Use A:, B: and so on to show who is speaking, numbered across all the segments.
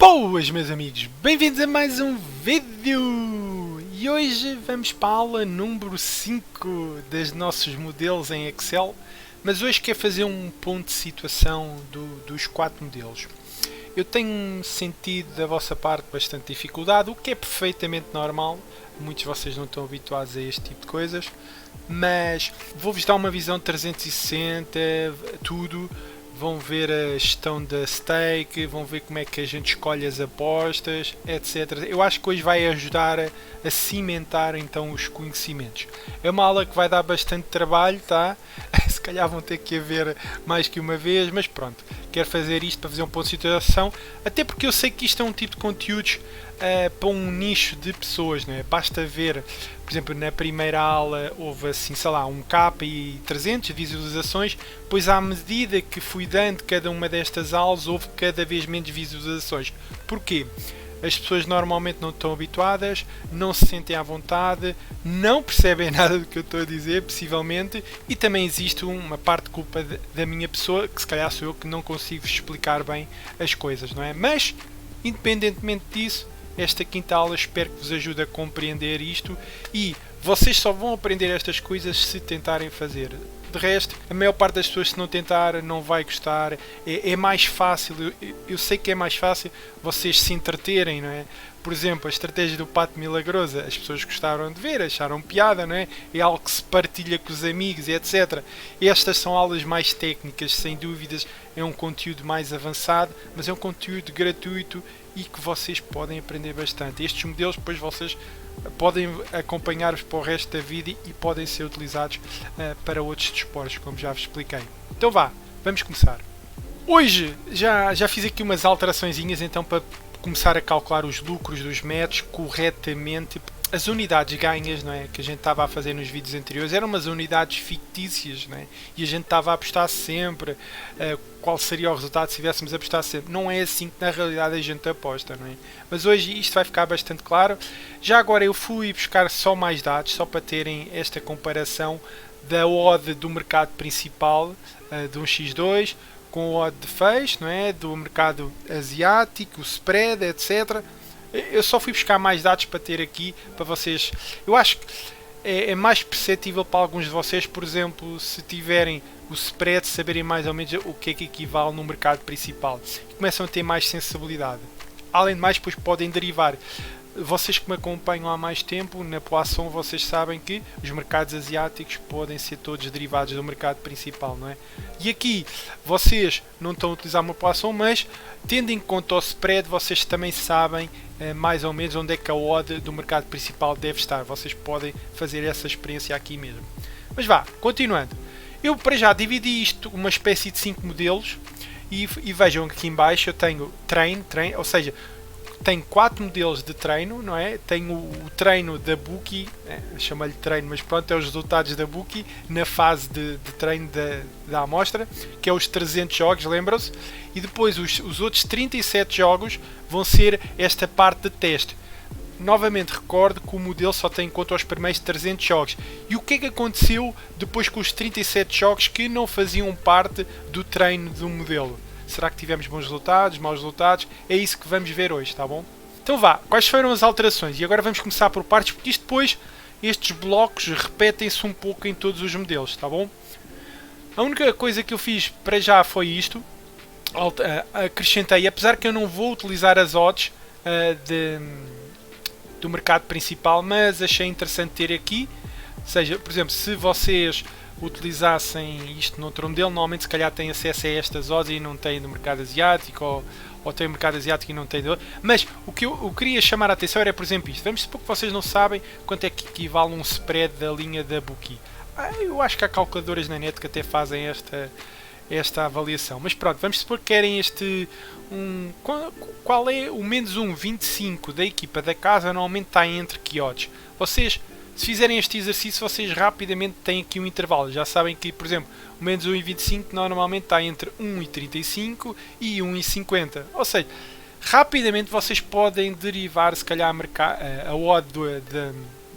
A: Boas, meus amigos, bem-vindos a mais um vídeo! E hoje vamos para a aula número 5 dos nossos modelos em Excel, mas hoje quero fazer um ponto de situação dos 4 modelos. Eu tenho sentido da vossa parte bastante dificuldade, o que é perfeitamente normal, muitos de vocês não estão habituados a este tipo de coisas, mas vou-vos dar uma visão 360, tudo. Vão ver a gestão da stake, vão ver como é que a gente escolhe as apostas, etc. Eu acho que hoje vai ajudar a cimentar então os conhecimentos. É uma aula que vai dar bastante trabalho, tá? Se calhar vão ter que ver mais que uma vez, mas pronto. Quero fazer isto para fazer um ponto de situação, até porque eu sei que isto é um tipo de conteúdos para um nicho de pessoas, não é? Basta ver, por exemplo, na primeira aula houve assim, sei lá, 1K e 300 visualizações, pois à medida que fui dando cada uma destas aulas houve cada vez menos visualizações. Porquê? As pessoas normalmente não estão habituadas, não se sentem à vontade, não percebem nada do que eu estou a dizer, possivelmente, e também existe uma parte de culpa da minha pessoa, que se calhar sou eu que não consigo explicar bem as coisas, não é? Mas, independentemente disso, esta quinta aula espero que vos ajude a compreender isto e vocês só vão aprender estas coisas se tentarem fazer. De resto, a maior parte das pessoas, se não tentar, não vai gostar. É mais fácil, eu sei que é mais fácil vocês se entreterem, não é? Por exemplo, a estratégia do pato milagroso, as pessoas gostaram de ver, acharam piada, não é? É algo que se partilha com os amigos, etc. Estas são aulas mais técnicas, sem dúvidas, é um conteúdo mais avançado, mas é um conteúdo gratuito e que vocês podem aprender bastante. Estes modelos depois vocês podem acompanhar-vos para o resto da vida e podem ser utilizados para outros desportos, como já vos expliquei. Então vá, vamos começar. Hoje já fiz aqui umas alteraçõezinhas então para começar a calcular os lucros dos métodos corretamente. As unidades ganhas, não é, que a gente estava a fazer nos vídeos anteriores eram umas unidades fictícias, não é? E a gente estava a apostar sempre qual seria o resultado se tivéssemos apostado sempre. Não é assim que na realidade a gente aposta, não é? Mas hoje isto vai ficar bastante claro. Já agora eu fui buscar só mais dados, só para terem esta comparação da odd do mercado principal de um x2 com o odd de fecho, não é? Do mercado asiático, o spread, etc. Eu só fui buscar mais dados para ter aqui, para vocês. Eu acho que é mais perceptível para alguns de vocês, por exemplo, se tiverem o spread, saberem mais ou menos o que é que equivale no mercado principal. Começam a ter mais sensibilidade. Além de mais, depois podem derivar. Vocês que me acompanham há mais tempo, na Poisson, vocês sabem que os mercados asiáticos podem ser todos derivados do mercado principal, não é? E aqui, vocês não estão a utilizar uma Poisson, mas tendo em conta o spread, vocês também sabem mais ou menos onde é que a odd do mercado principal deve estar. Vocês podem fazer essa experiência aqui mesmo. Mas vá, continuando. Eu para já dividi isto uma espécie de 5 modelos e vejam aqui em baixo eu tenho treino, ou seja, tenho 4 modelos de treino, não é? Tenho o treino da Bookie, chamo-lhe treino, mas pronto, é os resultados da Bookie na fase de treino da amostra, que é os 300 jogos, lembram-se? E depois os outros 37 jogos vão ser esta parte de teste. Novamente recordo que o modelo só tem em conta os primeiros 300 jogos. E o que é que aconteceu depois com os 37 jogos que não faziam parte do treino do modelo? Será que tivemos bons resultados, maus resultados? É isso que vamos ver hoje, tá bom? Então vá, quais foram as alterações? E agora vamos começar por partes, porque isto depois, estes blocos repetem-se um pouco em todos os modelos, tá bom? A única coisa que eu fiz para já foi isto. Acrescentei, apesar que eu não vou utilizar as odds do mercado principal, mas achei interessante ter aqui. Ou seja, por exemplo, se vocês utilizassem isto noutro modelo, normalmente se calhar têm acesso a estas odds e não têm do mercado asiático, ou têm o mercado asiático e não têm do outro. Mas o que eu queria chamar a atenção era, por exemplo, isto. Vamos supor que vocês não sabem quanto é que equivale um spread da linha da Bookie. Eu acho que há calculadoras na net que até fazem esta avaliação. Mas pronto, vamos supor que querem qual é o menos 1,25 da equipa da casa, normalmente está entre que odds. Vocês, se fizerem este exercício, vocês rapidamente têm aqui um intervalo. Já sabem que, por exemplo, o menos 1,25 normalmente está entre 1,35 e 1,50. Ou seja, rapidamente vocês podem derivar, se calhar, a odd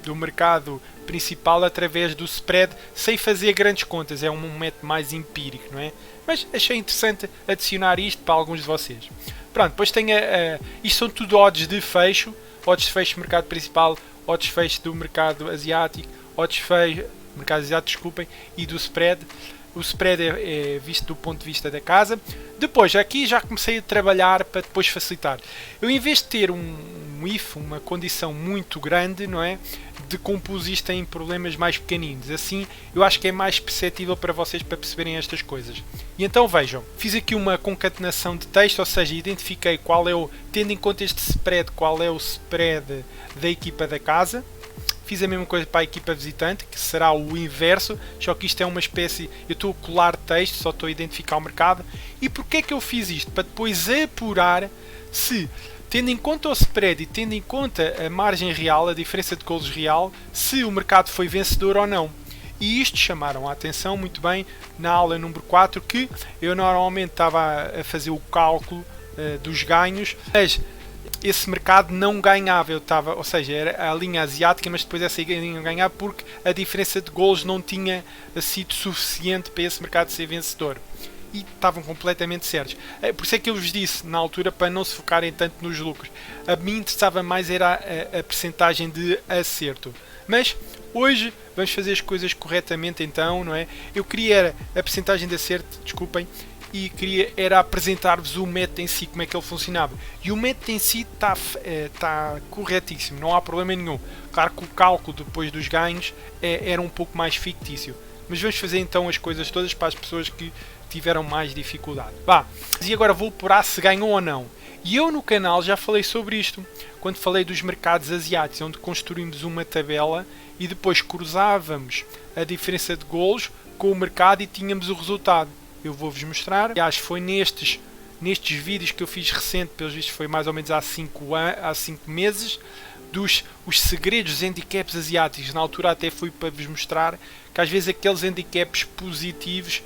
A: do mercado principal através do spread, sem fazer grandes contas. É um método mais empírico, não é? mas achei interessante adicionar isto para alguns de vocês. Pronto, depois tem isto são tudo odds de fecho do mercado principal, odds de fecho do mercado asiático, odds de fecho, mercado asiático, desculpem, e do spread. O spread é visto do ponto de vista da casa. Depois, aqui já comecei a trabalhar para depois facilitar. Eu, em vez de ter um if, uma condição muito grande, não é? Decompus isto em problemas mais pequeninos. Assim, eu acho que é mais perceptível para vocês para perceberem estas coisas. E então, vejam, fiz aqui uma concatenação de texto, ou seja, identifiquei qual é tendo em conta este spread, qual é o spread da equipa da casa. Fiz a mesma coisa para a equipa visitante, que será o inverso, só que isto é uma espécie, eu estou a colar texto, só estou a identificar o mercado. E porquê é que eu fiz isto? Para depois apurar se, tendo em conta o spread e tendo em conta a margem real, a diferença de golos real, se o mercado foi vencedor ou não. E isto chamaram a atenção muito bem na aula número 4, que eu normalmente estava a fazer o cálculo dos ganhos, mas esse mercado não ganhava, ou seja, era a linha asiática, mas depois essa linha ganhava porque a diferença de golos não tinha sido suficiente para esse mercado ser vencedor. E estavam completamente certos. Por isso é que eu vos disse na altura para não se focarem tanto nos lucros. A mim interessava mais era a percentagem de acerto. Mas hoje vamos fazer as coisas corretamente então, não é? Eu queria a percentagem de acerto, desculpem, e queria era apresentar-vos o método em si, como é que ele funcionava. E o método em si está corretíssimo, não há problema nenhum. Claro que o cálculo depois dos ganhos era um pouco mais fictício. Mas vamos fazer então as coisas todas para as pessoas que tiveram mais dificuldade. Vá, e agora vou apurar se ganhou ou não. E eu no canal já falei sobre isto, quando falei dos mercados asiáticos, onde construímos uma tabela e depois cruzávamos a diferença de golos com o mercado e tínhamos o resultado. Eu vou-vos mostrar. Aliás, foi nestes vídeos que eu fiz recente, pelos vistos foi mais ou menos há 5 meses, os segredos dos handicaps asiáticos. Na altura até fui para vos mostrar que às vezes aqueles handicaps positivos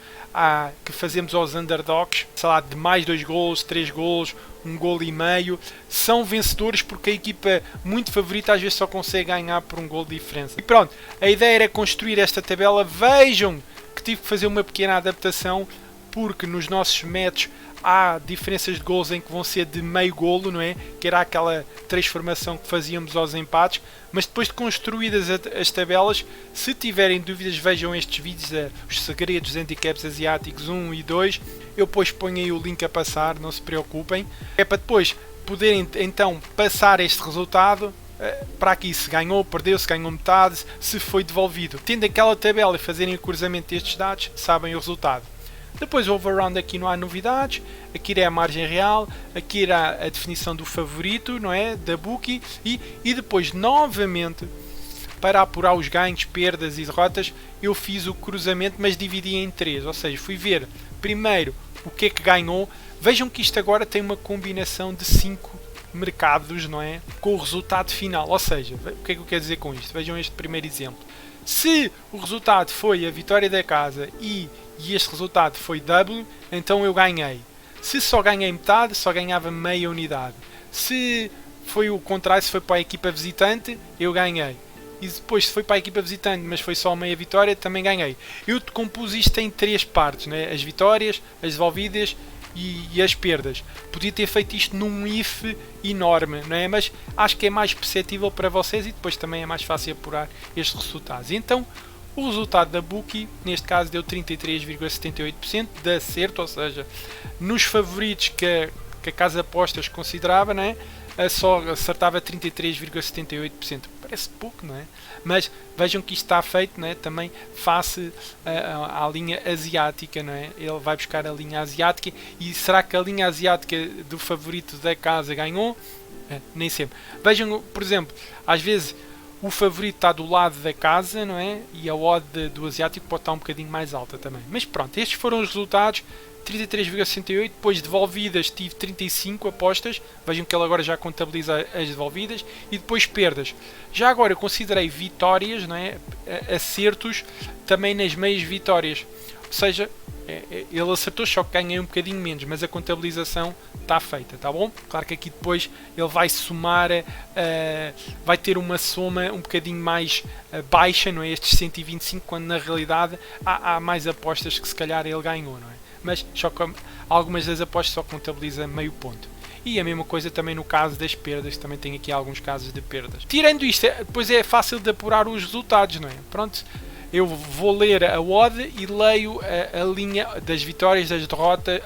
A: que fazemos aos underdogs, sei lá, de mais 2 golos, 3 golos, 1 golo e meio, são vencedores porque a equipa muito favorita às vezes só consegue ganhar por 1 golo de diferença. E pronto, a ideia era construir esta tabela. Vejam que tive que fazer uma pequena adaptação, porque nos nossos métodos há diferenças de golos em que vão ser de meio golo, não é? Que era aquela transformação que fazíamos aos empates. Mas depois de construídas as tabelas, se tiverem dúvidas, vejam estes vídeos, os segredos dos handicaps asiáticos 1 e 2. Eu depois ponho aí o link a passar, não se preocupem. É para depois poderem então passar este resultado para aqui, se ganhou, perdeu, se ganhou metade, se foi devolvido. Tendo aquela tabela e fazerem o cruzamento destes dados, sabem o resultado. Depois o overround, aqui não há novidades, aqui é a margem real, aqui era a definição do favorito, não é? Da bookie, e depois novamente, para apurar os ganhos, perdas e derrotas, eu fiz o cruzamento, mas dividi em 3, ou seja, fui ver primeiro o que é que ganhou. Vejam que isto agora tem uma combinação de 5 mercados, não é? Com o resultado final, ou seja, o que é que eu quero dizer com isto? Vejam este primeiro exemplo. Se o resultado foi a vitória da casa e este resultado foi W, então eu ganhei. Se só ganhei metade, só ganhava meia unidade. Se foi o contrário, se foi para a equipa visitante, eu ganhei. E depois, se foi para a equipa visitante, mas foi só meia vitória, também ganhei. Eu compus isto em 3 partes, né? As vitórias, as devolvidas e as perdas. Podia ter feito isto num if enorme, não é? Mas acho que é mais perceptível para vocês e depois também é mais fácil apurar estes resultados. E então, o resultado da bookie, neste caso, deu 33,78% de acerto, ou seja, nos favoritos que a casa de apostas considerava, não é? Só acertava 33,78%. Parece pouco, não é? Mas vejam que isto está feito, não é? Também face à linha asiática, não é? Ele vai buscar a linha asiática. E será que a linha asiática do favorito da casa ganhou? Nem sempre. Vejam, por exemplo, às vezes o favorito está do lado da casa, não é? E a odd do asiático pode estar um bocadinho mais alta também. Mas pronto, estes foram os resultados. 33,68, depois devolvidas tive 35 apostas, vejam que ele agora já contabiliza as devolvidas, e depois perdas. Já agora eu considerei vitórias, não é? Acertos também nas meias vitórias, ou seja, ele acertou, só que ganhei um bocadinho menos, mas a contabilização está feita, tá bom? Claro que aqui depois ele vai somar, vai ter uma soma um bocadinho mais baixa, não é? Estes 125, quando na realidade há mais apostas que se calhar ele ganhou, não é? mas algumas das apostas só contabiliza meio ponto. E a mesma coisa também no caso das perdas, também tem aqui alguns casos de perdas. Tirando isto, depois é fácil de apurar os resultados, não é? Pronto, eu vou ler a odd e leio a linha das vitórias, das derrotas,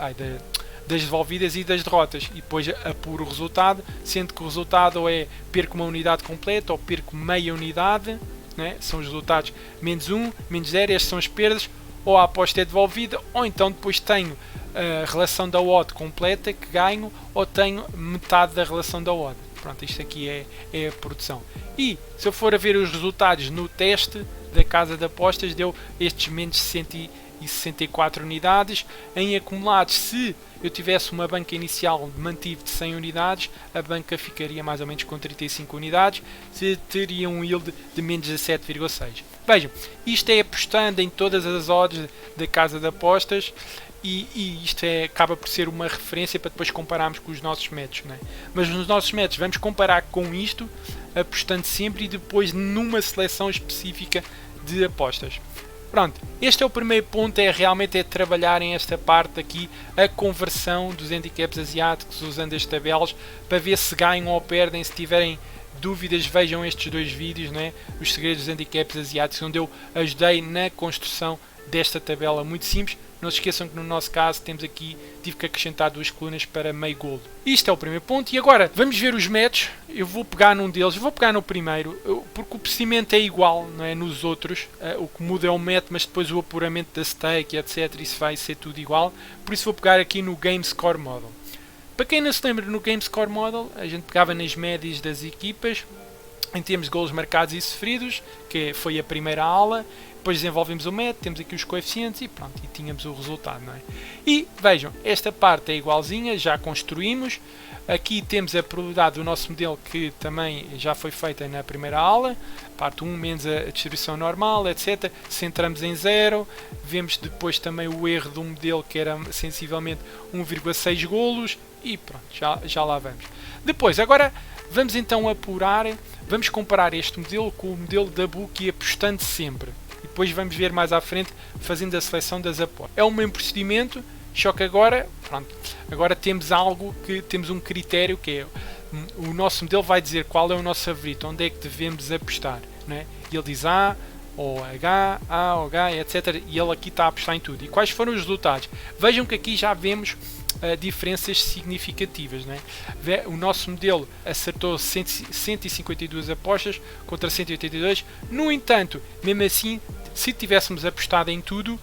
A: das devolvidas e das derrotas, e depois apuro o resultado, sendo que o resultado ou é perco uma unidade completa ou perco meia unidade, né? São os resultados menos 1, menos 0, estas são as perdas, ou a aposta é devolvida, ou então depois tenho a relação da odd completa que ganho, ou tenho metade da relação da odd. Pronto, isto aqui é a produção. E se eu for a ver os resultados no teste da casa de apostas, deu estes menos 164 unidades. Em acumulados, se eu tivesse uma banca inicial mantive de 100 unidades, a banca ficaria mais ou menos com 35 unidades, teria um yield de menos 17,6. Vejam, isto é apostando em todas as odds da casa de apostas, e isto acaba por ser uma referência para depois compararmos com os nossos métodos, né? Mas nos nossos métodos vamos comparar com isto, apostando sempre e depois numa seleção específica de apostas. Pronto, este é o primeiro ponto, realmente trabalhar em esta parte aqui, a conversão dos handicaps asiáticos usando as tabelas, para ver se ganham ou perdem. Se tiverem dúvidas, vejam estes dois vídeos, né? Os segredos dos handicaps asiáticos, onde eu ajudei na construção desta tabela muito simples. Não se esqueçam que no nosso caso tive que acrescentar 2 colunas para meio golo. Isto é o primeiro ponto. E agora vamos ver os métodos. Eu vou pegar num deles, vou pegar no primeiro, porque o procedimento é igual, não é, nos outros. O que muda é o método, mas depois o apuramento da stake, etc. Isso vai ser tudo igual. Por isso vou pegar aqui no Game Score Model. Para quem não se lembra, no Game Score Model a gente pegava nas médias das equipas em termos de golos marcados e sofridos, que foi a primeira aula. Depois desenvolvemos o método, temos aqui os coeficientes e pronto, e tínhamos o resultado, não é? E vejam, esta parte é igualzinha, já construímos. Aqui temos a probabilidade do nosso modelo, que também já foi feita na primeira aula, parte 1 menos a distribuição normal, etc. Centramos em 0, vemos depois também o erro do modelo, que era sensivelmente 1,6 golos, e pronto, já lá vamos. Depois, agora vamos então apurar, vamos comparar este modelo com o modelo da Bookie, apostando sempre. E depois vamos ver mais à frente, fazendo a seleção das apostas. É o mesmo procedimento, só que agora, pronto, agora temos temos um critério, que é o nosso modelo vai dizer qual é o nosso favorito, onde é que devemos apostar, né? E ele diz A, ou H, A, ou H, etc. E ele aqui está a apostar em tudo. E quais foram os resultados? Vejam que aqui já vemos diferenças significativas, né? O nosso modelo acertou 152 apostas contra 182. No entanto, mesmo assim, se tivéssemos apostado em tudo,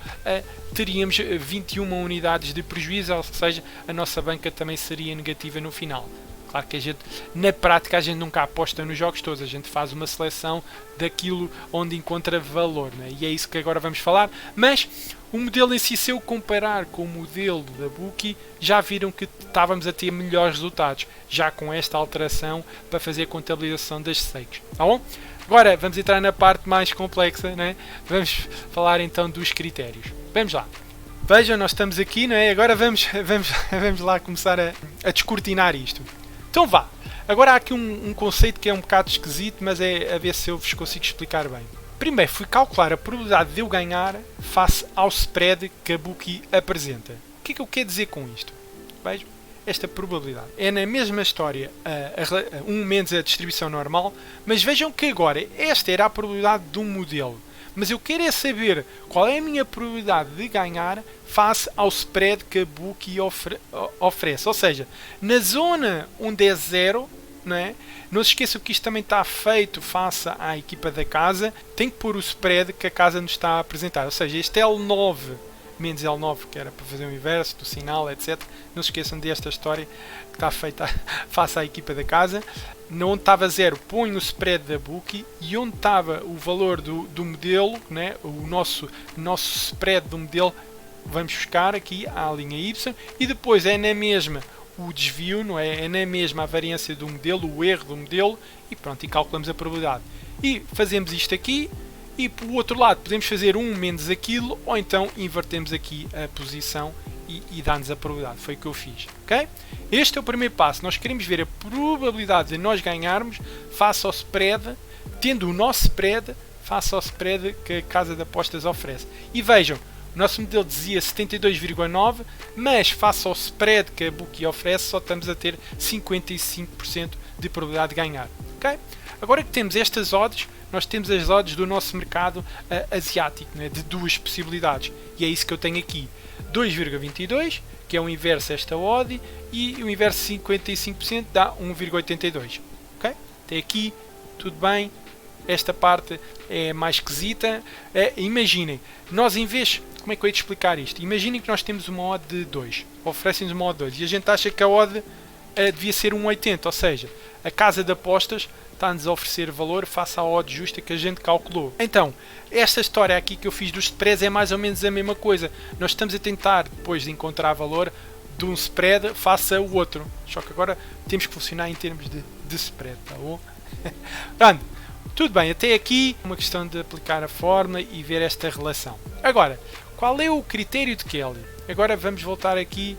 A: teríamos 21 unidades de prejuízo, ou seja, a nossa banca também seria negativa no final. Claro que na prática a gente nunca aposta nos jogos todos, a gente faz uma seleção daquilo onde encontra valor, né? E é isso que agora vamos falar. Mas o modelo em si, se eu comparar com o modelo da Bookie, já viram que estávamos a ter melhores resultados, já com esta alteração para fazer a contabilização das stakes, tá bom? Agora vamos entrar na parte mais complexa, né? Vamos falar então dos critérios. Vamos lá. Vejam, nós estamos aqui, não é? Agora vamos lá começar a descortinar isto. Então vá. Agora há aqui um conceito que é um bocado esquisito, mas é a ver se eu vos consigo explicar bem. Primeiro fui calcular a probabilidade de eu ganhar face ao spread que a Bookie apresenta. O que é que eu quero dizer com isto? Vejam, esta probabilidade é na mesma história, 1 menos a distribuição normal, mas vejam que agora esta era a probabilidade de um modelo. Mas eu quero é saber qual é a minha probabilidade de ganhar face ao spread que a Bookie oferece. Ou seja, na zona onde é 0, não é? Não se esqueçam que isto também está feito face à equipa da casa. Tem que pôr o spread que a casa nos está a apresentar. Ou seja, este L9 menos L9, que era para fazer o inverso do sinal, etc. Não se esqueçam desta história que está feita face à equipa da casa. Onde estava 0, põe o spread da Bookie, e onde estava o valor do modelo, né? o nosso spread do modelo, vamos buscar aqui à linha Y, e depois é na mesma o desvio, não é? É na mesma a variância do modelo, o erro do modelo, e pronto, e calculamos a probabilidade. E fazemos isto aqui, e por outro lado podemos fazer 1 menos aquilo, ou então invertemos aqui a posição e dá-nos a probabilidade. Foi o que eu fiz, ok? Este é o primeiro passo. Nós queremos ver a probabilidade de nós ganharmos face ao spread, tendo o nosso spread face ao spread que a casa de apostas oferece. E vejam, O nosso modelo dizia 72,9%, mas face ao spread que a Bookie oferece, só estamos a ter 55% de probabilidade de ganhar. Okay? Agora que temos estas odds, nós temos as odds do nosso mercado asiático, né, de duas possibilidades. E é isso que eu tenho aqui. 2,22, que é o inverso desta odd, e o inverso de 55% dá 1,82. Okay? Até aqui, tudo bem. Esta parte é mais esquisita. Imaginem, nós em vez... Como é que eu ia te explicar isto? Imaginem que nós temos uma odd de 2. Oferecem-nos uma odd de 2. E a gente acha que a odd devia ser 1,80. Ou seja, a casa de apostas está-nos a oferecer valor face à odd justa que a gente calculou. Então, esta história aqui que eu fiz dos spreads é mais ou menos a mesma coisa. Nós estamos a tentar, depois de encontrar valor de um spread face ao outro. Só que agora temos que funcionar em termos de spread, tá bom? Pronto. Tudo bem, até aqui uma questão de aplicar a fórmula e ver esta relação. Agora, qual é o critério de Kelly? Agora vamos voltar aqui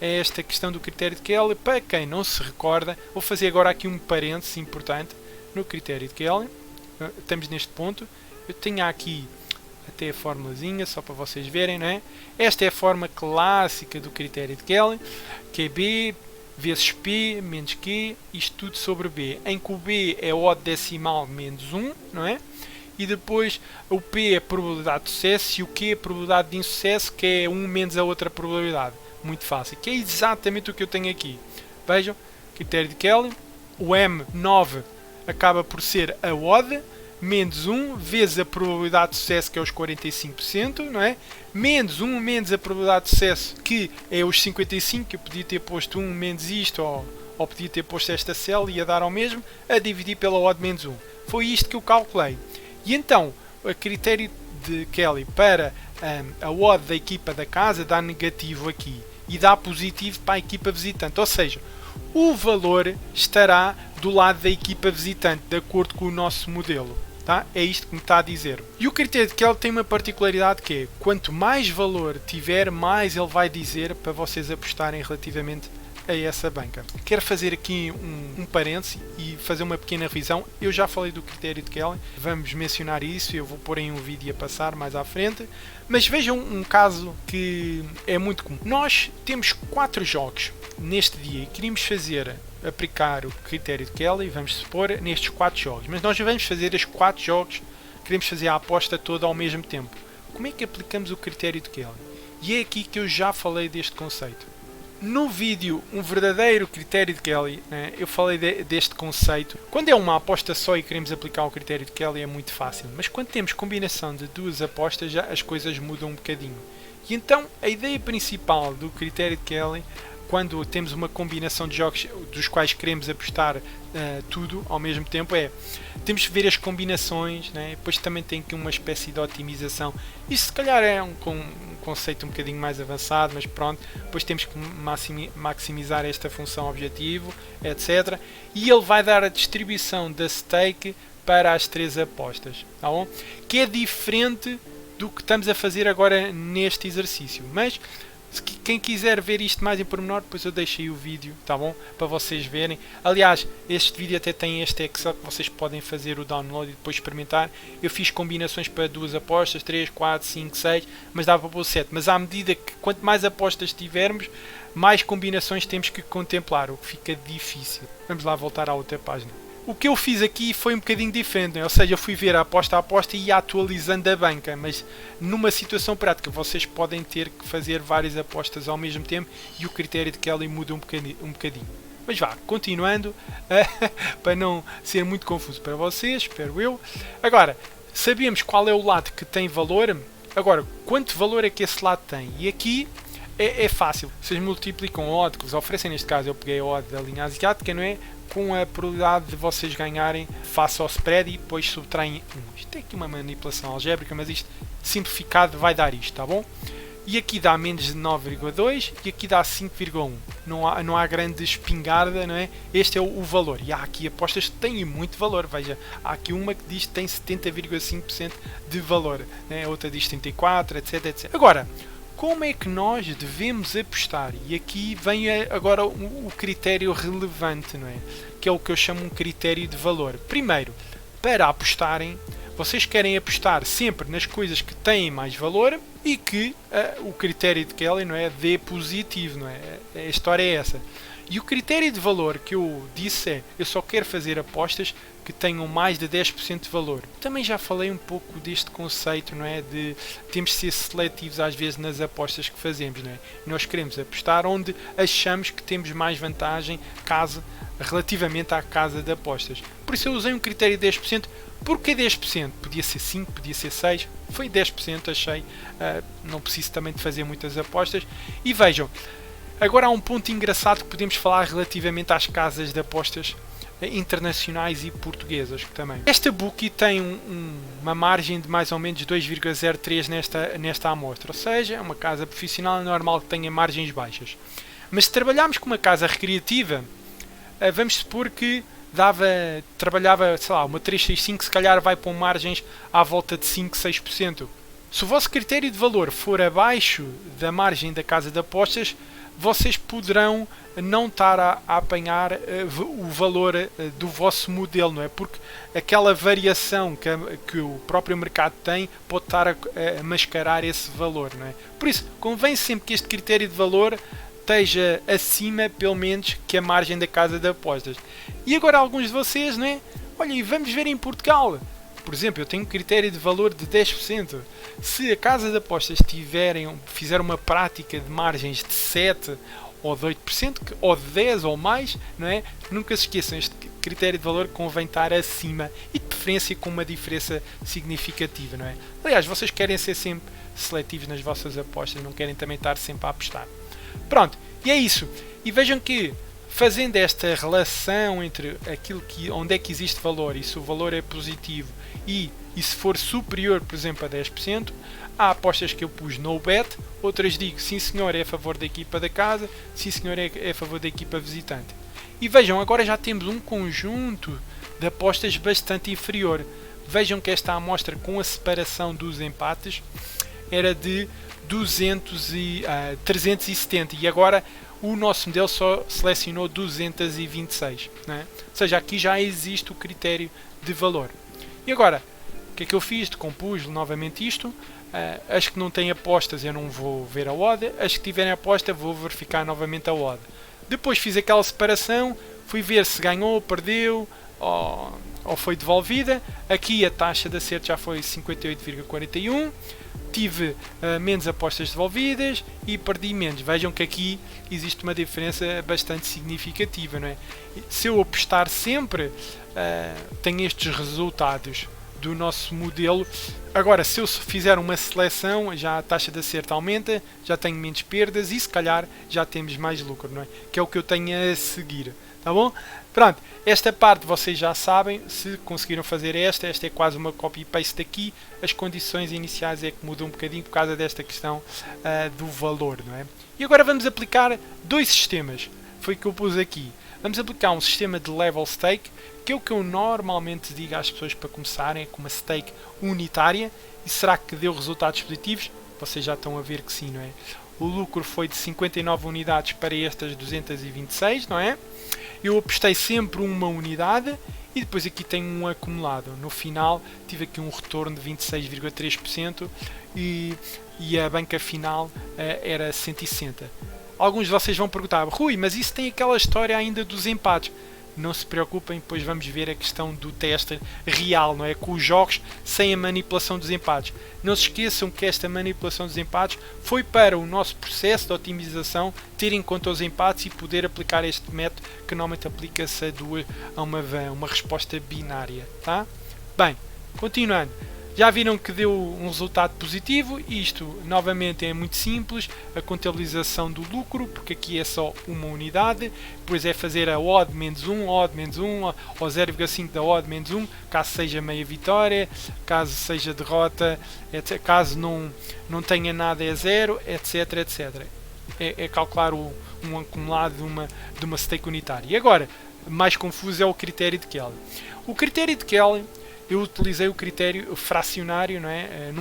A: a esta questão do critério de Kelly. Para quem não se recorda, vou fazer agora aqui um parênteses importante no critério de Kelly. Estamos neste ponto. Eu tenho aqui até a formulazinha, só para vocês verem, não é? Esta é a forma clássica do critério de Kelly, que é B vezes P menos Q, isto tudo sobre B, em que o B é odd decimal menos 1, não é? E depois o P é a probabilidade de sucesso e o Q é a probabilidade de insucesso, que é 1 menos a outra probabilidade. Muito fácil, que é exatamente o que eu tenho aqui. Vejam, critério de Kelly, o M9 acaba por ser a odd, menos 1 vezes a probabilidade de sucesso, que é os 45%, não é? Menos 1 menos a probabilidade de sucesso, que é os 55%, que eu podia ter posto 1 menos isto, ou podia ter posto esta célula e ia dar ao mesmo, a dividir pela odd menos 1. Foi isto que eu calculei. E então, o critério de Kelly para a odd da equipa da casa dá negativo aqui e dá positivo para a equipa visitante. Ou seja, o valor estará do lado da equipa visitante, de acordo com o nosso modelo. Tá? É isto que me está a dizer. E o critério de Kelly tem uma particularidade que é, quanto mais valor tiver, mais ele vai dizer para vocês apostarem relativamente a essa banca. Quero fazer aqui um parêntese e fazer uma pequena revisão. Eu já falei do critério de Kelly, vamos mencionar isso, eu vou pôr em um vídeo a passar mais à frente. Mas vejam um caso que é muito comum. Nós temos 4 jogos neste dia e queríamos aplicar o critério de Kelly, vamos supor, nestes 4 jogos. Mas nós vamos fazer os 4 jogos, queremos fazer a aposta toda ao mesmo tempo. Como é que aplicamos o critério de Kelly? E é aqui que eu já falei deste conceito. No vídeo, um verdadeiro critério de Kelly, né, eu falei deste conceito. Quando é uma aposta só e queremos aplicar o critério de Kelly é muito fácil. Mas quando temos combinação de duas apostas, já as coisas mudam um bocadinho. E então, a ideia principal do critério de Kelly, quando temos uma combinação de jogos dos quais queremos apostar tudo ao mesmo tempo, temos que ver as combinações, né? Depois também tem aqui uma espécie de otimização. Isso se calhar é um conceito um bocadinho mais avançado, mas pronto, depois temos que maximizar esta função objetivo, etc. E ele vai dar a distribuição da stake para as 3 apostas, tá bom? Que é diferente do que estamos a fazer agora neste exercício, mas quem quiser ver isto mais em pormenor, depois eu deixo aí o vídeo, tá bom? Para vocês verem. Aliás, este vídeo até tem este Excel que vocês podem fazer o download e depois experimentar. Eu fiz combinações para 2 apostas, 3, 4, 5, 6, mas dava para pôr 7. Mas à medida que quanto mais apostas tivermos, mais combinações temos que contemplar, o que fica difícil. Vamos lá voltar à outra página. O que eu fiz aqui foi um bocadinho diferente, né? Ou seja, eu fui ver a aposta e ia atualizando a banca, mas numa situação prática vocês podem ter que fazer várias apostas ao mesmo tempo e o critério de Kelly muda um bocadinho. Mas vá, continuando, para não ser muito confuso para vocês, espero eu. Agora, sabemos qual é o lado que tem valor, agora, quanto valor é que esse lado tem? E aqui é fácil, vocês multiplicam a odd que vos oferecem, neste caso eu peguei a odd da linha asiática, não é? Com a probabilidade de vocês ganharem face ao spread e depois subtraem 1. Isto é aqui uma manipulação algébrica, mas isto simplificado vai dar isto, tá bom? E aqui dá menos de 9,2 e aqui dá 5,1. Não há grande espingarda, não é? Este é o valor. E há aqui apostas que têm muito valor. Veja, há aqui uma que diz que tem 70,5% de valor, né? Outra diz 34%, etc. Agora, como é que nós devemos apostar? E aqui vem agora o critério relevante, não é? Que é o que eu chamo um critério de valor. Primeiro, para apostarem, vocês querem apostar sempre nas coisas que têm mais valor e que o critério de Kelly, não é, dê positivo, não é? A história é essa. E o critério de valor que eu disse é, eu só quero fazer apostas que tenham mais de 10% de valor. Também já falei um pouco deste conceito, não é? De temos de ser seletivos às vezes nas apostas que fazemos, não é? Nós queremos apostar onde achamos que temos mais vantagem relativamente à casa de apostas. Por isso eu usei um critério de 10%. Porquê 10%? Podia ser 5%, podia ser 6%, foi 10%, achei. Não preciso também de fazer muitas apostas. E vejam, agora há um ponto engraçado que podemos falar relativamente às casas de apostas internacionais e portuguesas também. Esta bookie tem uma margem de mais ou menos 2,03 nesta amostra, ou seja, é uma casa profissional, é normal que tenha margens baixas. Mas se trabalharmos com uma casa recreativa, vamos supor que trabalhava, sei lá, uma 365, se calhar vai para margens à volta de 5, 6%. Se o vosso critério de valor for abaixo da margem da casa de apostas, vocês poderão não estar a apanhar o valor do vosso modelo, não é? Porque aquela variação que o próprio mercado tem pode estar a mascarar esse valor, não é? Por isso, convém sempre que este critério de valor esteja acima, pelo menos, que a margem da casa de apostas. E agora alguns de vocês, não é? Olha, e vamos ver em Portugal. Por exemplo, eu tenho um critério de valor de 10%. Se a casa de apostas fizer uma prática de margens de 7 ou de 8%, ou de 10 ou mais, não é? Nunca se esqueçam, este critério de valor convém estar acima e de preferência com uma diferença significativa, não é? Aliás, vocês querem ser sempre seletivos nas vossas apostas, não querem também estar sempre a apostar. Pronto, e é isso. E vejam que fazendo esta relação entre onde é que existe valor e se o valor é positivo e se for superior, por exemplo, a 10%, há apostas que eu pus no bet, outras digo sim senhor é a favor da equipa da casa, sim senhor é a favor da equipa visitante. E vejam, agora já temos um conjunto de apostas bastante inferior. Vejam que esta amostra com a separação dos empates era de 370 e agora o nosso modelo só selecionou 226, né? Ou seja, aqui já existe o critério de valor. E agora, o que é que eu fiz? Decompus novamente isto. As que não têm apostas eu não vou ver a odd, as que tiverem aposta vou verificar novamente a odd. Depois fiz aquela separação, fui ver se ganhou, perdeu ou foi devolvida. Aqui a taxa de acerto já foi 58,41. Tive menos apostas devolvidas e perdi menos. Vejam que aqui existe uma diferença bastante significativa, não é? Se eu apostar sempre, tenho estes resultados do nosso modelo. Agora, se eu fizer uma seleção, já a taxa de acerto aumenta, já tenho menos perdas e se calhar já temos mais lucro, não é? Que é o que eu tenho a seguir, tá bom? Pronto, esta parte vocês já sabem, se conseguiram fazer esta é quase uma copy-paste daqui, as condições iniciais é que mudam um bocadinho por causa desta questão do valor, não é? E agora vamos aplicar dois sistemas, foi o que eu pus aqui. Vamos aplicar um sistema de level stake, que é o que eu normalmente digo às pessoas para começarem, com uma stake unitária, e será que deu resultados positivos? Vocês já estão a ver que sim, não é? O lucro foi de 59 unidades para estas 226, não é? Eu apostei sempre uma unidade e depois aqui tenho um acumulado. No final tive aqui um retorno de 26,3% e a banca final era 160. Alguns de vocês vão perguntar, Rui, mas isso tem aquela história ainda dos empates. Não se preocupem, pois vamos ver a questão do teste real, não é? Com os jogos sem a manipulação dos empates. Não se esqueçam que esta manipulação dos empates foi para o nosso processo de otimização ter em conta os empates e poder aplicar este método que normalmente aplica-se a uma resposta binária, tá? Bem, continuando. Já viram que deu um resultado positivo, isto novamente é muito simples, a contabilização do lucro, porque aqui é só uma unidade, depois é fazer a odd menos 1, odd menos 1, ou 0,5 da odd menos 1, caso seja meia vitória, caso seja derrota, etc. Caso não tenha nada é 0, etc, etc. É calcular um acumulado de uma stake unitária. E agora, mais confuso é o critério de Kelly. O critério de Kelly eu utilizei o critério fracionário, não é?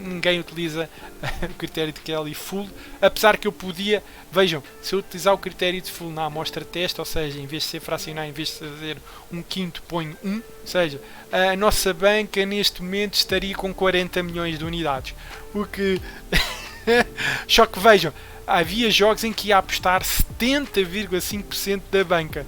A: Ninguém utiliza o critério de Kelly full, apesar que eu podia, vejam, se eu utilizar o critério de full na amostra teste, ou seja, em vez de ser fracionário, em vez de fazer um quinto, ponho 1, ou seja, a nossa banca neste momento estaria com 40 milhões de unidades, o que... Só que vejam, havia jogos em que ia apostar 70,5% da banca.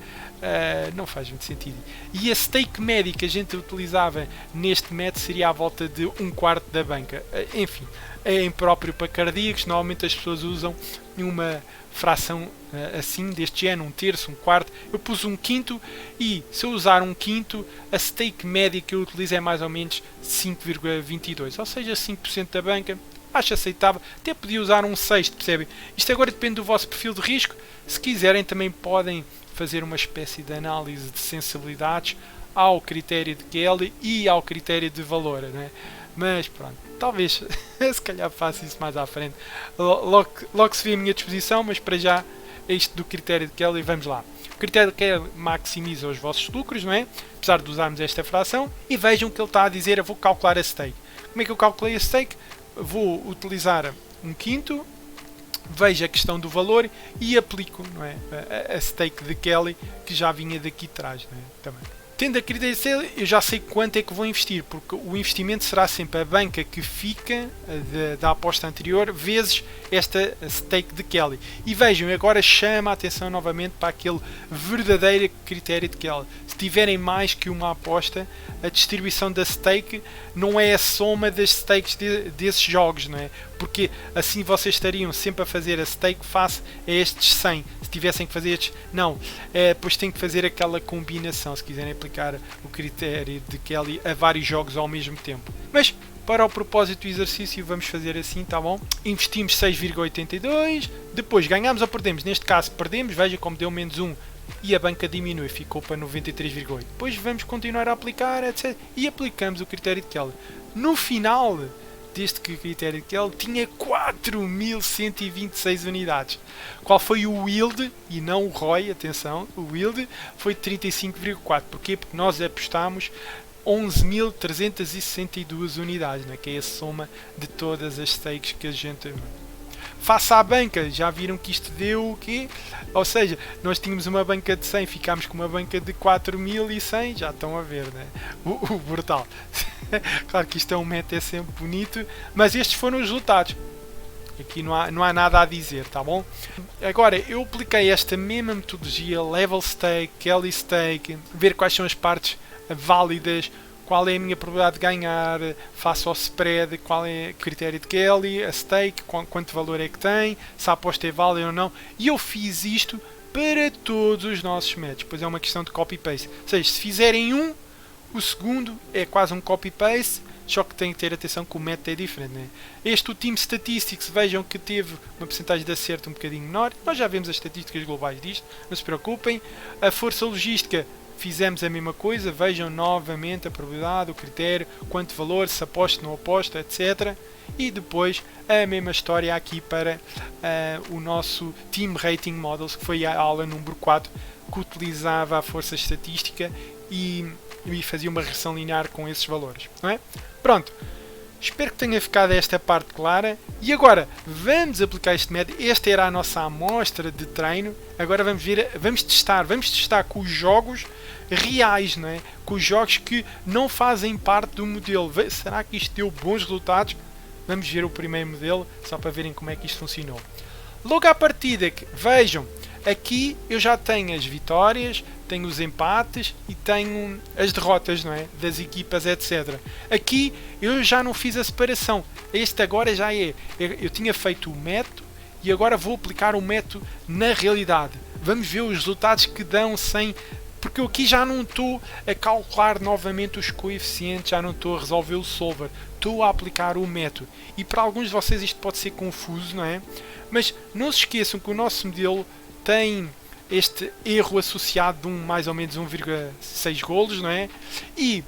A: Não faz muito sentido. E a stake média que a gente utilizava neste método seria à volta de um quarto da banca. Enfim, é impróprio para cardíacos. Normalmente as pessoas usam uma fração assim, deste género, um terço, um quarto. Eu pus um quinto e se eu usar um quinto, a stake média que eu utilizo é mais ou menos 5,22, ou seja, 5% da banca. Acho aceitável. Até podia usar um sexto, percebem? Isto agora depende do vosso perfil de risco. Se quiserem também podem fazer uma espécie de análise de sensibilidades ao critério de Kelly e ao critério de valor, né? Mas pronto, talvez se calhar faça isso mais à frente. Logo se vê a minha disposição, mas para já isto do critério de Kelly, vamos lá. O critério de Kelly maximiza os vossos lucros, não é? Apesar de usarmos esta fração, e vejam que ele está a dizer: eu vou calcular a stake. Como é que eu calculei a stake? Vou utilizar um quinto, vejo a questão do valor e aplico, não é, a stake de Kelly que já vinha daqui atrás, não é? Também. Tendo a critério de Kelly, eu já sei quanto é que vou investir, porque o investimento será sempre a banca que fica da aposta anterior vezes esta stake de Kelly. E vejam, agora chama a atenção novamente para aquele verdadeiro critério de Kelly. Se tiverem mais que uma aposta, a distribuição da stake não é a soma das stakes desses jogos, não é? Porque assim vocês estariam sempre a fazer a stake face a estes 100. Se tivessem que fazer estes, não. Depois tem que fazer aquela combinação, se quiserem aplicar o critério de Kelly a vários jogos ao mesmo tempo. Mas para o propósito do exercício vamos fazer assim, tá bom? Investimos 6,82, depois ganhamos ou perdemos. Neste caso perdemos, veja como deu menos 1 e a banca diminui, ficou para 93,8. Depois vamos continuar a aplicar, etc. E aplicamos o critério de Kelly. No final deste critério de Kelly tinha 4.126 unidades. Qual foi o yield? E não o ROI, atenção, o yield foi 35,4. Porquê? Porque nós apostámos 11.362 unidades, né? Que é a soma de todas as stakes que a gente... Face à banca, já viram que isto deu o quê? Ou seja, nós tínhamos uma banca de 100, ficámos com uma banca de 4.100, já estão a ver, né? O brutal. Claro que isto é um método, é sempre bonito, mas estes foram os resultados. Aqui não há nada a dizer, tá bom? Agora, eu apliquei esta mesma metodologia, level stake, Kelly stake, ver quais são as partes válidas, qual é a minha probabilidade de ganhar face ao spread, qual é o critério de Kelly, a stake, quanto valor é que tem, se a aposta é válida ou não. E eu fiz isto para todos os nossos métodos, pois é uma questão de copy-paste. Ou seja, se fizerem um, o segundo é quase um copy-paste, só que tem que ter atenção que o método é diferente, né? Este, o Team Statistics, vejam que teve uma porcentagem de acerto um bocadinho menor. Nós já vemos as estatísticas globais disto, não se preocupem. A força logística, fizemos a mesma coisa, vejam novamente a probabilidade, o critério, quanto valor, se aposta, não aposta, etc. E depois a mesma história aqui para o nosso Team Rating Models, que foi a aula número 4, que utilizava a força estatística e fazia uma regressão linear com esses valores, não é? Pronto, espero que tenha ficado esta parte clara. E agora vamos aplicar este método. Esta era a nossa amostra de treino. Agora vamos testar com os jogos reais, não é? Com os jogos que não fazem parte do modelo. Será que isto deu bons resultados? Vamos ver o primeiro modelo, só para verem como é que isto funcionou. Logo à partida, vejam, aqui eu já tenho as vitórias, tenho os empates e tenho as derrotas, não é? Das equipas, etc. Aqui eu já não fiz a separação. Este agora já é. Eu tinha feito o método e agora vou aplicar o método na realidade. Vamos ver os resultados que dão sem... Porque eu aqui já não estou a calcular novamente os coeficientes, já não estou a resolver o solver. Estou a aplicar o método. E para alguns de vocês isto pode ser confuso, não é? Mas não se esqueçam que o nosso modelo tem este erro associado de mais ou menos 1,6 golos, não é? E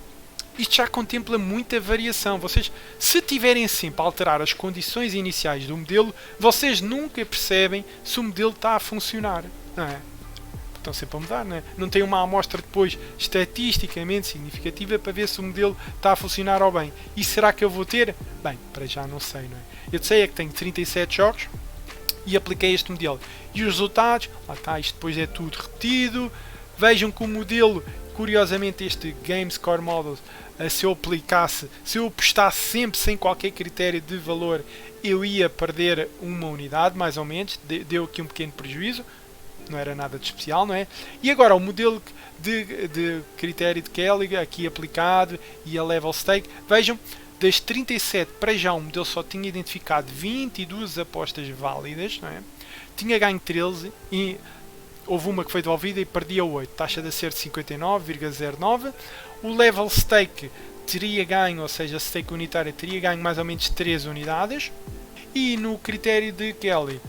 A: isto já contempla muita variação. Vocês, se tiverem sempre a alterar as condições iniciais do modelo, vocês nunca percebem se o modelo está a funcionar, não é? estão sempre a mudar, né? Não tem uma amostra depois estatisticamente significativa para ver se o modelo está a funcionar ou bem. E será que eu vou ter? Bem, para já não sei, não é? Eu sei é que tenho 37 jogos e apliquei este modelo. E os resultados, lá está, isto depois é tudo repetido. Vejam que o modelo, curiosamente este Game Score Model, se eu aplicasse, se eu apostasse sempre sem qualquer critério de valor, eu ia perder uma unidade, mais ou menos, deu aqui um pequeno prejuízo, não era nada de especial, não é? E agora o modelo de critério de Kelly aqui aplicado e a level stake, vejam, das 37 para já o modelo só tinha identificado 22 apostas válidas, não é? Tinha ganho 13 e houve uma que foi devolvida e perdia 8, taxa de acerto 59,09. O level stake teria ganho, ou seja, a stake unitária teria ganho mais ou menos 3 unidades. E no critério de Kelly,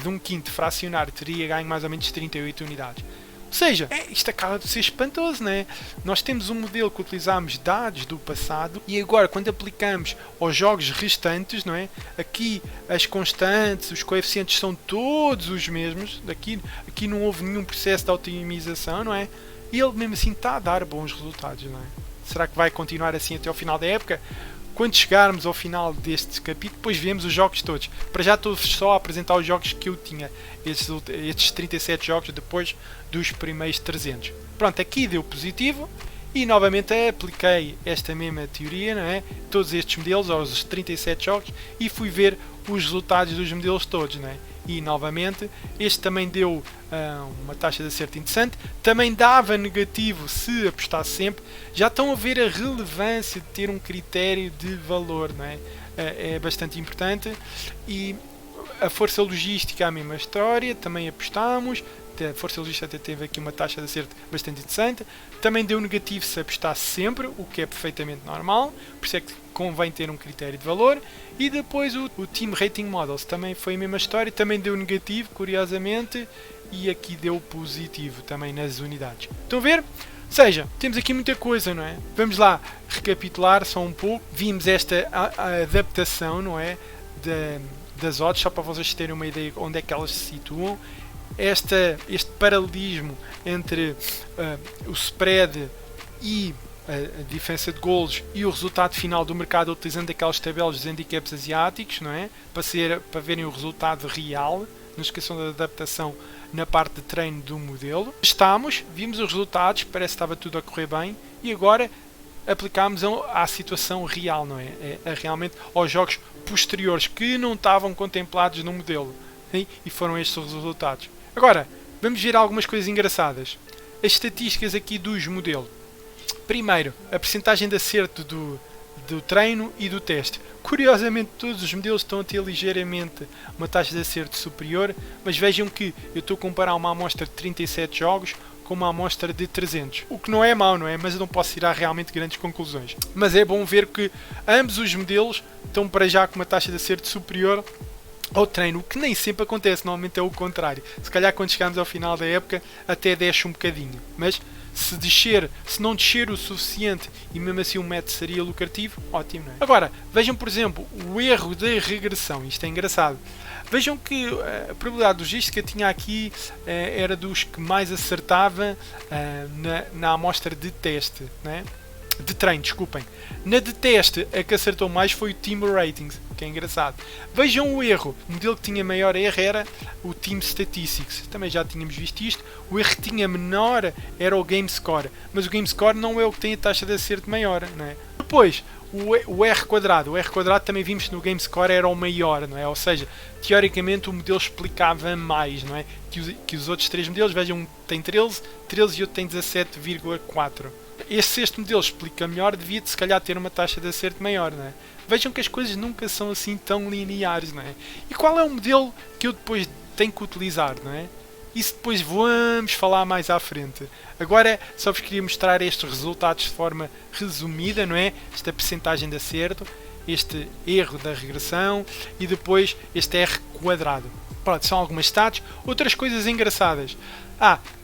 A: de um quinto fracionário, teria ganho mais ou menos 38 unidades. Ou seja, isto acaba de ser espantoso, não é? Nós temos um modelo que utilizamos dados do passado e agora quando aplicamos aos jogos restantes, não é? Aqui as constantes, os coeficientes são todos os mesmos, aqui não houve nenhum processo de otimização, não é? E ele mesmo assim está a dar bons resultados, não é? Será que vai continuar assim até ao final da época? Quando chegarmos ao final deste capítulo, depois vemos os jogos todos. Para já estou só a apresentar os jogos que eu tinha, estes 37 jogos depois dos primeiros 300. Pronto, aqui deu positivo e novamente apliquei esta mesma teoria, não é? Todos estes modelos, aos 37 jogos, e fui ver os resultados dos modelos todos, não é? E novamente, este também deu uma taxa de acerto interessante, também dava negativo se apostasse sempre. Já estão a ver a relevância de ter um critério de valor, não é? É bastante importante. E a força logística, a mesma história, também apostámos. A força logística até teve aqui uma taxa de acerto bastante interessante. Também deu negativo se apostasse sempre, o que é perfeitamente normal, por isso é que convém ter um critério de valor. E depois o Team Rating Models também foi a mesma história, também deu negativo, curiosamente, e aqui deu positivo também nas unidades. Estão a ver? Ou seja, temos aqui muita coisa, não é? Vamos lá recapitular só um pouco. Vimos esta adaptação, não é? Das odds, só para vocês terem uma ideia de onde é que elas se situam. Este paralelismo entre o spread e a diferença de golos e o resultado final do mercado utilizando aquelas tabelas dos handicaps asiáticos, não é? Para verem o resultado real. Não esqueçam da adaptação na parte de treino do modelo. Vimos os resultados, parece que estava tudo a correr bem e agora aplicámos à situação real, não é? Realmente aos jogos posteriores que não estavam contemplados no modelo. E foram estes os resultados. Agora, vamos ver algumas coisas engraçadas. As estatísticas aqui dos modelos. Primeiro, a percentagem de acerto do treino e do teste. Curiosamente, todos os modelos estão a ter ligeiramente uma taxa de acerto superior, mas vejam que eu estou a comparar uma amostra de 37 jogos com uma amostra de 300. O que não é mau, não é? Mas eu não posso tirar realmente grandes conclusões. Mas é bom ver que ambos os modelos estão para já com uma taxa de acerto superior ao treino, o que nem sempre acontece, normalmente é o contrário. Se calhar quando chegamos ao final da época até desce um bocadinho, mas se não descer o suficiente e mesmo assim o método seria lucrativo, ótimo, não é? Agora, vejam por exemplo o erro de regressão, isto é engraçado. Vejam que a probabilidade logística tinha aqui era dos que mais acertava na amostra de teste, não é? De treino, desculpem. Na de teste, a que acertou mais foi o Team Ratings, que é engraçado. Vejam o erro. O modelo que tinha maior erro era o Team Statistics. Também já tínhamos visto isto. O erro que tinha menor era o Game Score. Mas o Game Score não é o que tem a taxa de acerto maior, não é? Depois, o R quadrado. O R quadrado também vimos que no Game Score era o maior, não é? Ou seja, teoricamente o modelo explicava mais, não é? Que os outros três modelos, vejam, um tem 13 e outro tem 17,4. Este modelo explica melhor, devia se calhar ter uma taxa de acerto maior, não é? Vejam que as coisas nunca são assim tão lineares, não é? E qual é o modelo que eu depois tenho que utilizar, não é? Isso depois vamos falar mais à frente. Agora só vos queria mostrar estes resultados de forma resumida, não é? Esta percentagem de acerto, este erro da regressão e depois este R quadrado. Pronto, são algumas stats. Outras coisas engraçadas.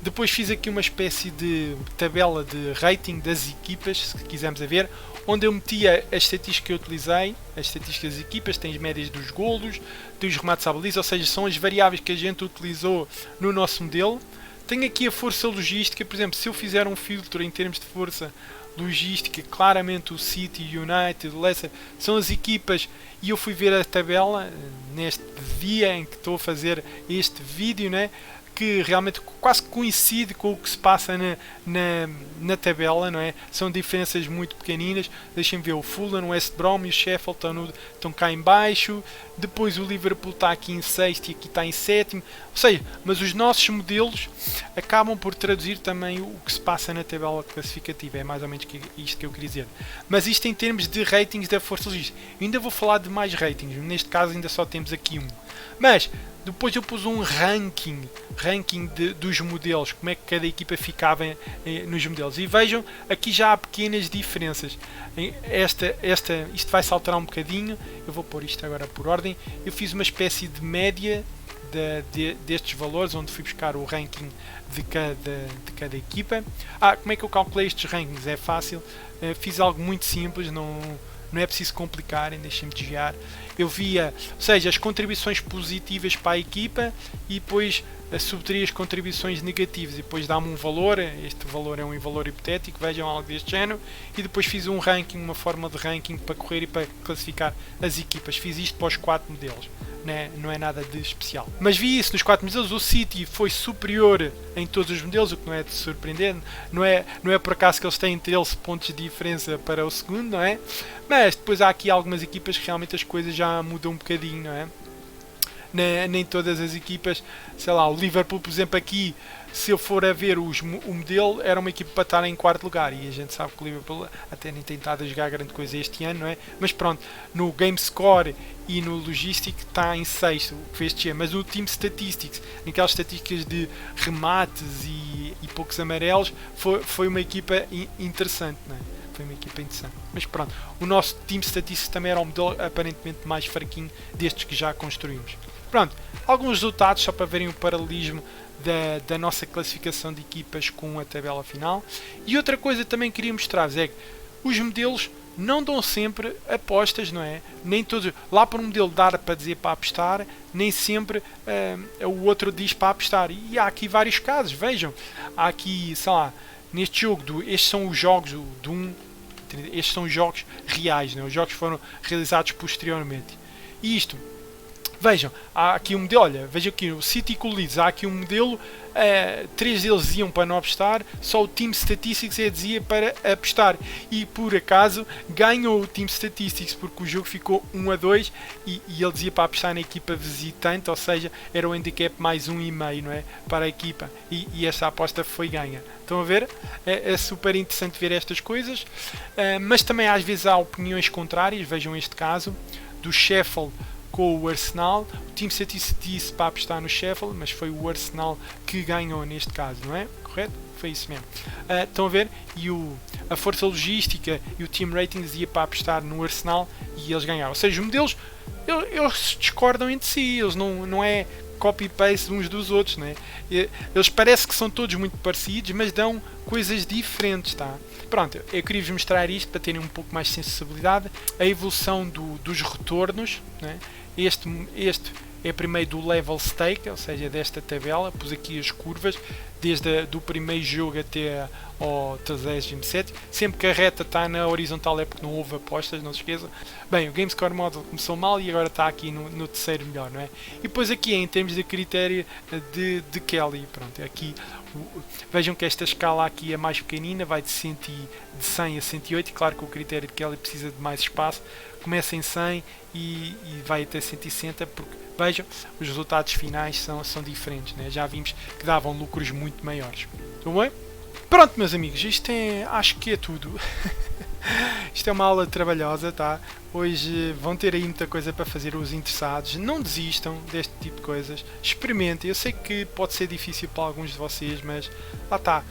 A: Depois fiz aqui uma espécie de tabela de rating das equipas, se quisermos ver, onde eu metia as estatísticas que eu utilizei, as estatísticas das equipas, tem as médias dos golos, dos remates à baliza, ou seja, são as variáveis que a gente utilizou no nosso modelo. Tenho aqui a força logística, por exemplo, se eu fizer um filtro em termos de força logística, claramente o City, United, Leicester são as equipas, e eu fui ver a tabela neste dia em que estou a fazer este vídeo, né, que realmente quase coincide com o que se passa na tabela, não é? São diferenças muito pequeninas. Deixem-me ver, o Fulham, o West Brom e o Sheffield estão cá em baixo. Depois o Liverpool está aqui em sexto e aqui está em sétimo. Ou seja, mas os nossos modelos acabam por traduzir também o que se passa na tabela classificativa. É mais ou menos isto que eu queria dizer. Mas isto em termos de ratings da força logística. Eu ainda vou falar de mais ratings. Neste caso ainda só temos aqui um. Mas depois eu pus um ranking dos modelos, como é que cada equipa ficava nos modelos. E vejam, aqui já há pequenas diferenças. Isto vai se alterar um bocadinho. Eu vou pôr isto agora por ordem. Eu fiz uma espécie de média destes valores, onde fui buscar o ranking de cada equipa. Como é que eu calculei estes rankings? É fácil. Fiz algo muito simples, não é preciso complicarem, deixem-me desviar. Eu via, ou seja, as contribuições positivas para a equipa e depois subtraí as contribuições negativas e depois dá-me um valor. Este valor é um valor hipotético, vejam, algo deste género. E depois fiz um ranking, uma forma de ranking para correr e para classificar as equipas. Fiz isto para os 4 modelos. Não é nada de especial. Mas vi isso nos 4 modelos. O City foi superior em todos os modelos, o que não é de surpreender. Não é por acaso que eles têm 13 pontos de diferença para o segundo, não é? Mas depois há aqui algumas equipas que realmente as coisas já mudam um bocadinho, não é? Nem todas as equipas, sei lá, o Liverpool, por exemplo, aqui, se eu for a ver o modelo, era uma equipa para estar em 4º lugar, e a gente sabe que o Liverpool até nem tem estado a jogar grande coisa este ano, não é? Mas pronto, no Game Score e no Logistic está em 6º, o que fez descer. Mas no Team Statistics, naquelas estatísticas de remates e poucos amarelos, foi uma equipa interessante, não é? Foi uma equipa interessante. Mas pronto, o nosso Team Statistics também era um modelo aparentemente mais fraquinho destes que já construímos. Pronto, alguns resultados só para verem o paralelismo da nossa classificação de equipas com a tabela final. E outra coisa que também queria mostrar-vos é que os modelos não dão sempre apostas, não é? Nem todos. Lá para um modelo dar para dizer para apostar, nem sempre o outro diz para apostar. E há aqui vários casos, vejam. Há aqui, sei lá, neste jogo, estes são os jogos estes são os jogos reais, não é? Os jogos foram realizados posteriormente. E isto, vejam, há aqui um modelo, olha, vejam aqui o City com o Leeds, há aqui um modelo, 3 deles diziam para não apostar, só o Team Statistics dizia para apostar, e por acaso ganhou o Team Statistics porque o jogo ficou 1-2 e ele dizia para apostar na equipa visitante, ou seja, era o handicap mais 1,5, não é, para a equipa, e essa aposta foi ganha. Estão a ver? É super interessante ver estas coisas, mas também às vezes há opiniões contrárias. Vejam este caso do Sheffield com o Arsenal. O Team Statistics disse para apostar no Sheffield, mas foi o Arsenal que ganhou neste caso, não é? Correto? Foi isso mesmo. Estão a ver? E a força logística e o Team Rating dizia para apostar no Arsenal e eles ganharam. Ou seja, os modelos eles discordam entre si, eles não é copy-paste uns dos outros, né? Eles parecem que são todos muito parecidos, mas dão coisas diferentes, tá? Pronto, eu queria vos mostrar isto para terem um pouco mais de sensibilidade. A evolução dos retornos, né? Este é primeiro do level stake, ou seja, desta tabela. Pus aqui as curvas desde do primeiro jogo até ao 37. Sempre que a reta está na horizontal é porque não houve apostas, não se esqueçam. Bem, o GameScore Model começou mal e agora está aqui no terceiro melhor, não é? E depois aqui em termos de critério de Kelly, pronto, aqui vejam que esta escala aqui é mais pequenina, vai de 100 a 108, claro que o critério de Kelly precisa de mais espaço, começa em 100 e vai até 160, porque vejam, os resultados finais são diferentes, né? Já vimos que davam lucros muito maiores. Tudo bem? Pronto, meus amigos, acho que é tudo. Isto é uma aula trabalhosa, tá? Hoje vão ter aí muita coisa para fazer os interessados. Não desistam deste tipo de coisas. Experimentem. Eu sei que pode ser difícil para alguns de vocês, mas lá está.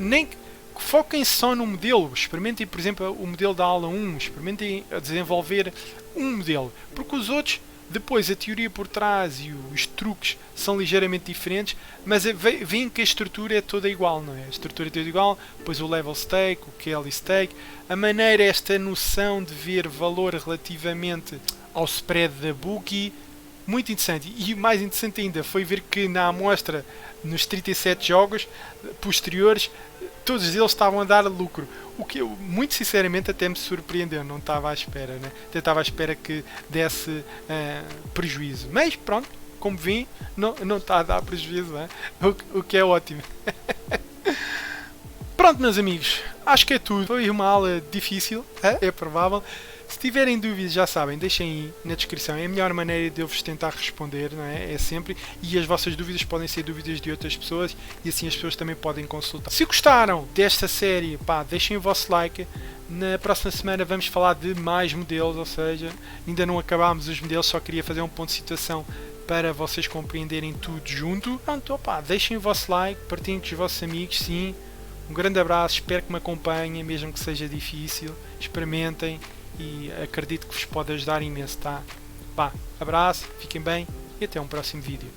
A: Nem foquem só no modelo. Experimentem, por exemplo, o modelo da aula 1. Experimentem a desenvolver um modelo. Porque os outros, depois a teoria por trás e os truques são ligeiramente diferentes, mas veem que a estrutura é toda igual, não é? A estrutura é toda igual, depois o level stake, o Kelly stake, a maneira, esta noção de ver valor relativamente ao spread da bookie, muito interessante. E o mais interessante ainda foi ver que na amostra, nos 37 jogos posteriores, todos eles estavam a dar lucro. O que eu, muito sinceramente, até me surpreendeu. Não estava à espera, né? Até estava à espera que desse prejuízo. Mas pronto, como vi, não está a dar prejuízo, né? O que é ótimo. Pronto, meus amigos, acho que é tudo. Foi uma aula difícil, é provável. Se tiverem dúvidas, já sabem, deixem aí na descrição. É a melhor maneira de eu vos tentar responder, não é? É sempre. E as vossas dúvidas podem ser dúvidas de outras pessoas e assim as pessoas também podem consultar. Se gostaram desta série, pá, deixem o vosso like. Na próxima semana vamos falar de mais modelos, ou seja, ainda não acabámos os modelos, só queria fazer um ponto de situação para vocês compreenderem tudo junto. Pronto, opá, deixem o vosso like, partilhem com os vossos amigos, sim. Um grande abraço, espero que me acompanhem, mesmo que seja difícil. Experimentem e acredito que vos pode ajudar imenso, tá? Pá, abraço, fiquem bem e até um próximo vídeo.